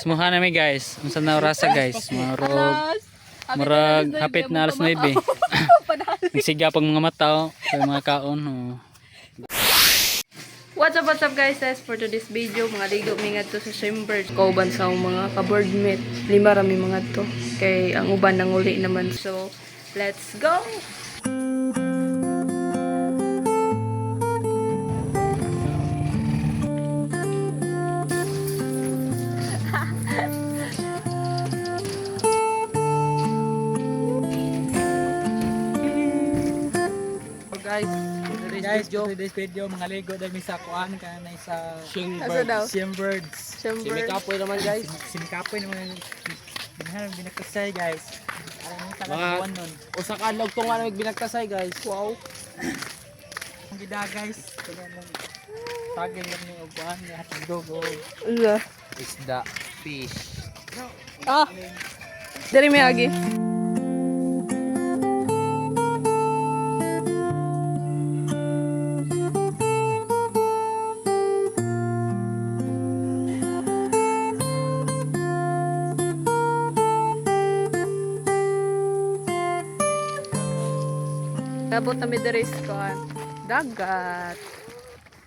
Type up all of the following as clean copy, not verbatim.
Smuha na mi guys. Unsa na orasa guys? Murag hapit na alas 9. Nagsiga pag mga mata kay mga kaon. What's up guys? As for today's video, mga ligo mingad to sa chamber. Kauban sa mga ka-boardmate. 5 rami mga to. Kay ang uban nang uli naman. So, let's go! Guys, today's video mga ligo dahil may sakuan ka na sa Simbirds. Simikapoy naman guys. Simikapoy naman. Binakasay guys. Mga usa ka adlaw to nga binagtasay guys. Wow. Ang gida guys. Tagay lang yung upuan ni atong dogo. Isda, fish. Dari may agi. Abot na mi diri sa dagat.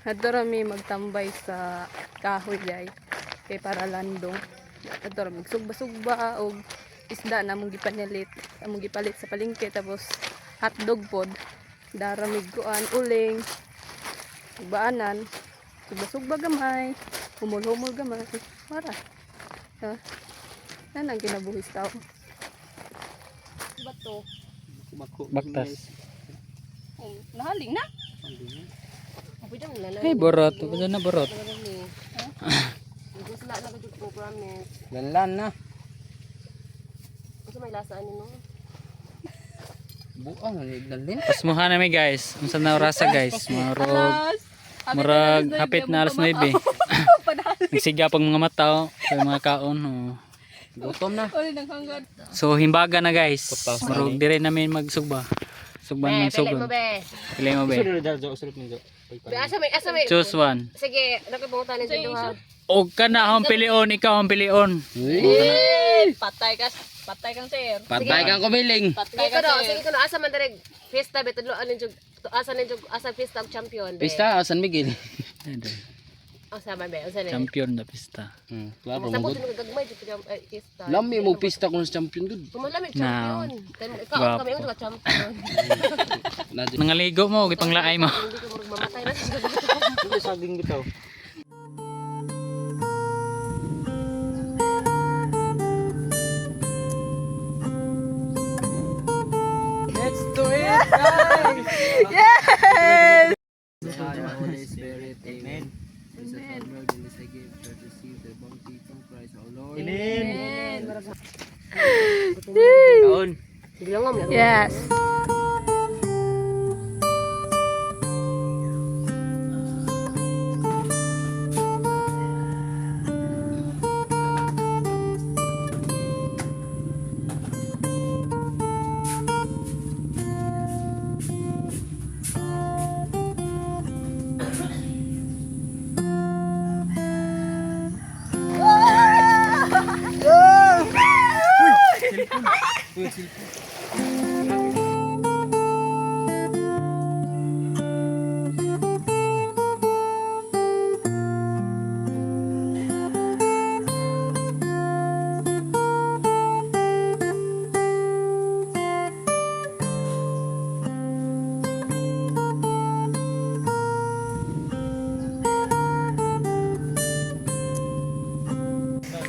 Adto ra mi magtambay sa kahoy jay kay para landong. Adto ra magsugba-sugba og isda na mong gipalit, among gipalit sa palengke tapos hotdog pod. Dara mi kuan uling. Baanan. Sugba-sugba gamay, humol-humol gamay. Para. Ha. Nan ang kinabuhis tao. Bato. Baktas. Nahaling na. Hey, borot. Wala na borot. Lanlan na. Kasi may lasa ano no. Buang dalin. Pasmuha na mi guys. Unsa na orasa guys? Murag hapit na alas 9. Nagsiga pag mga mata kay mga kaon. Gutom na. So himbaga na guys. Murag dire namin magsugba. Sugban ng sugon. Pilay mo be. Asa may. Choose one. Sige, nakipunta ni duha. Og kana akong pilion, ikaw ang pilion. Patay kang sir. Patay kang kumiling. Patay ka daw. Sige kuno asa man direk fiesta betudlo anin jug asa fiesta og champion. Pista San Miguel. Asa man be? Asa ni? Champion na pista. Claro Sa mo. puto gagmay jud fiesta. Lami mo pista kun sa champion gud. Tumalami champion. Ikaw kami ang champion. Nangaligo mo, gipanglaay mo. Hindi ko murag mamatay na sa Hindi saging bitaw. Let's do it, guys! Yes! Holy Spirit, amen. Amen. Kaon. Yes.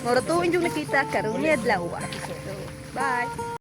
Moro tuwin yung nakita karon ni adlaw. Bye.